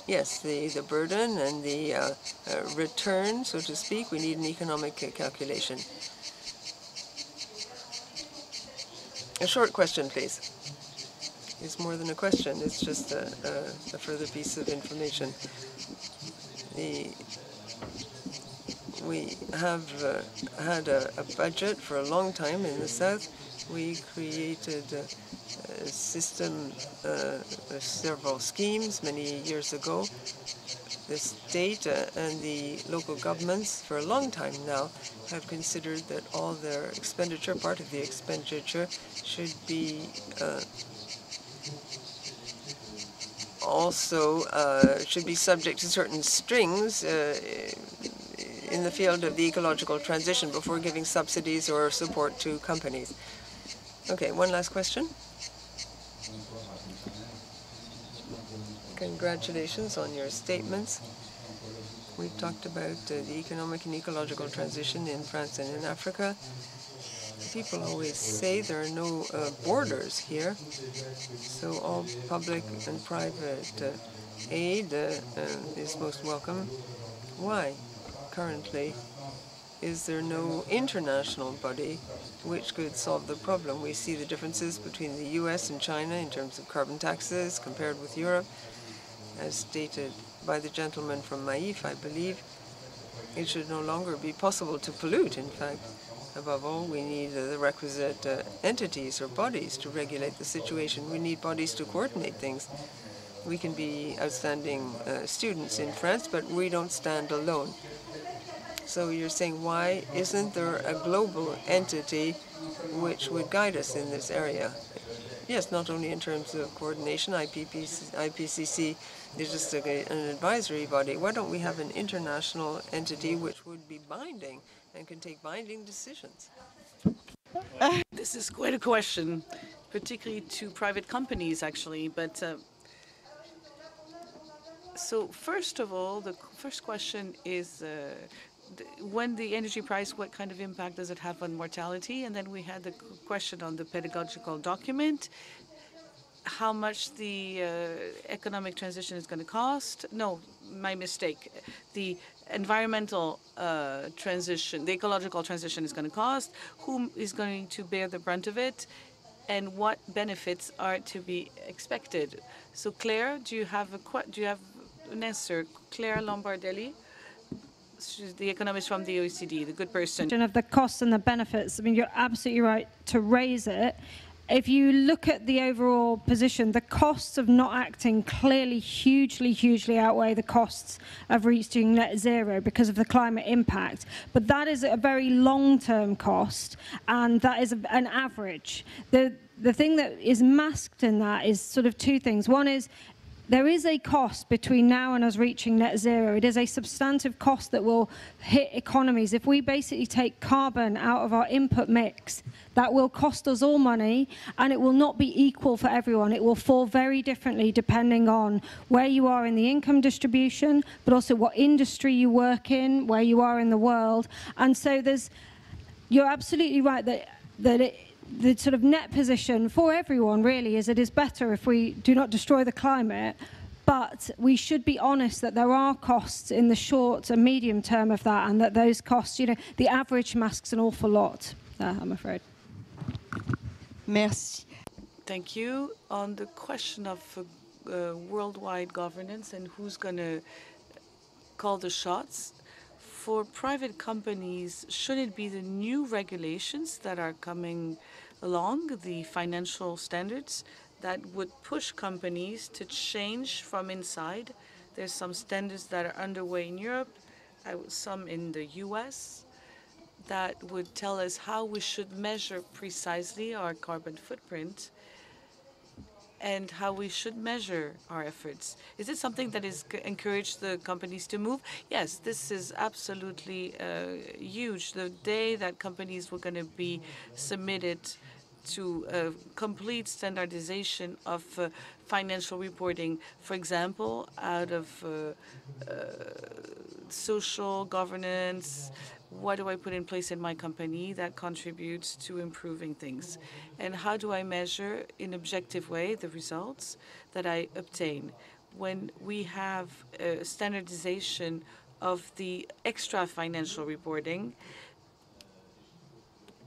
Yes, the burden and the return, so to speak. We need an economic calculation. A short question, please. is more than a question. It's just a further piece of information. We have had a budget for a long time in the South. We created a system, several schemes many years ago. The state and the local governments for a long time now have considered that all their expenditure, part of the expenditure, should be should be subject to certain strings in the field of the ecological transition before giving subsidies or support to companies. Okay, one last question. Congratulations on your statements. We've talked about the economic and ecological transition in France and in Africa. People always say there are no borders here, so all public and private aid is most welcome. Why, currently, is there no international body which could solve the problem? We see the differences between the US and China in terms of carbon taxes compared with Europe. As stated by the gentleman from Maïf, I believe, it should no longer be possible to pollute, in fact. Above all, we need the requisite entities or bodies to regulate the situation. We need bodies to coordinate things. We can be outstanding students in France, but we don't stand alone. So you're saying, why isn't there a global entity which would guide us in this area? Yes, not only in terms of coordination, IPCC is just an advisory body. Why don't we have an international entity which would be binding and can take binding decisions? This is quite a question, particularly to private companies, actually. But so first of all, the first question is when the energy price, what kind of impact does it have on mortality? And then we had the question on the pedagogical document, how much the economic transition is going to cost. No, my mistake. The environmental transition, the ecological transition is going to cost. Whom is going to bear the brunt of it? And what benefits are to be expected? So, Claire, do you have an answer? Claire Lombardelli? She's the economist from the OECD, the good person. Of the costs and the benefits, I mean, you're absolutely right to raise it. If you look at the overall position, the costs of not acting clearly hugely outweigh the costs of reaching net zero because of the climate impact. But that is a very long-term cost, and that is an average. The thing that is masked in that is sort of two things. One is there is a cost between now and us reaching net zero. It is a substantive cost that will hit economies. If we basically take carbon out of our input mix, that will cost us all money, and it will not be equal for everyone. It will fall very differently depending on where you are in the income distribution, but also what industry you work in, where you are in the world. And so you're absolutely right that the sort of net position for everyone really is it is better if we do not destroy the climate, but we should be honest that there are costs in the short and medium term of that, and that those costs, the average masks an awful lot, I'm afraid. Merci. Thank you. On the question of worldwide governance and who's going to call the shots, for private companies, should it be the new regulations that are coming along, the financial standards, that would push companies to change from inside? There's some standards that are underway in Europe, some in the US, that would tell us how we should measure precisely our carbon footprint and how we should measure our efforts. Is it something that is encourage the companies to move? Yes, this is absolutely huge. The day that companies were going to be submitted to complete standardization of financial reporting, for example, out of social governance, what do I put in place in my company that contributes to improving things? And how do I measure in an objective way the results that I obtain? When we have standardization of the extra financial reporting,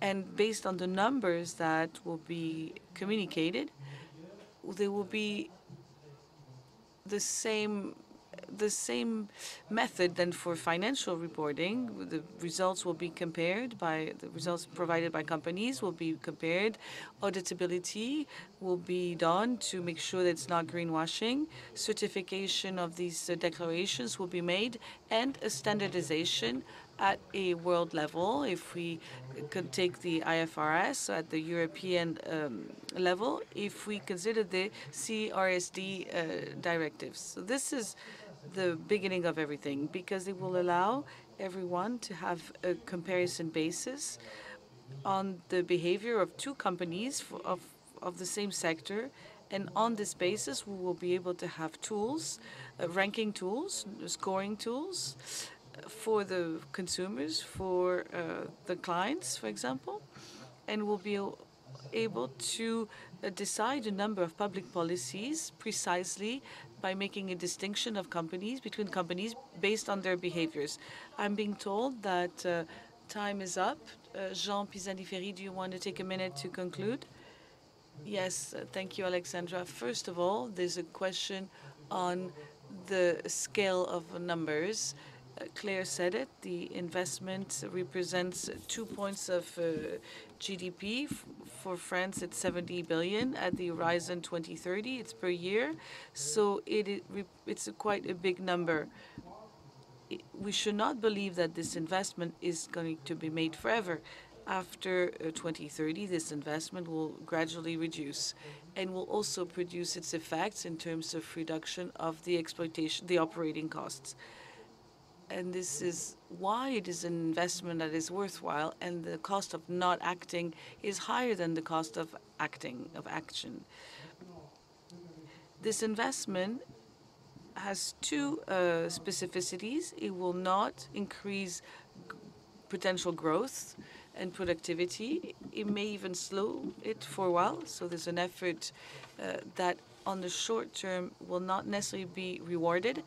and based on the numbers that will be communicated, there will be the same method than for financial reporting. The results will be compared by the results provided by companies will be compared. Auditability will be done to make sure that it's not greenwashing. Certification of these declarations will be made, and a standardization at a world level. If we could take the IFRS at the European level, if we consider the CRSD directives. So this is the beginning of everything, because it will allow everyone to have a comparison basis on the behavior of two companies of the same sector. And on this basis, we will be able to have tools, ranking tools, scoring tools for the consumers, for the clients, for example, and we'll be able to decide a number of public policies precisely by making a distinction of companies between companies based on their behaviors. I'm being told that time is up. Jean Pisani-Ferry, do you want to take a minute to conclude? Yes, thank you, Alexandra. First of all, there's a question on the scale of numbers. Claire said it, the investment represents 2 points of GDP. For France, it's 70 billion. At the Horizon 2030, it's per year. So it's quite a big number. We should not believe that this investment is going to be made forever. After 2030, this investment will gradually reduce and will also produce its effects in terms of reduction of the exploitation, the operating costs. And this is why it is an investment that is worthwhile, and the cost of not acting is higher than the cost of action. This investment has two specificities. It will not increase potential growth and productivity. It may even slow it for a while. So there's an effort that on the short term will not necessarily be rewarded,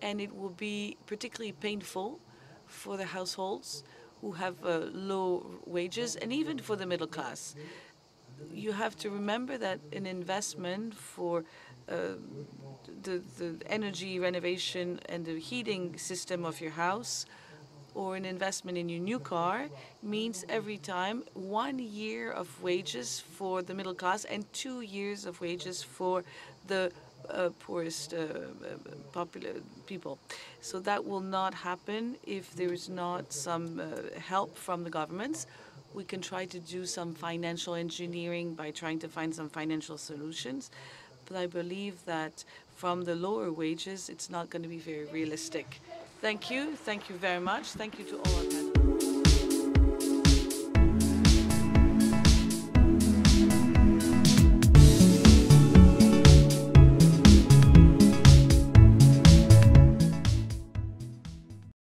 and it will be particularly painful for the households who have low wages, and even for the middle class. You have to remember that an investment for the energy renovation and the heating system of your house, or an investment in your new car, means every time 1 year of wages for the middle class and 2 years of wages for the poorest popular people. So that will not happen if there is not some help from the governments. We can try to do some financial engineering by trying to find some financial solutions, but I believe that from the lower wages, it's not going to be very realistic. Thank you. Thank you very much. Thank you to all.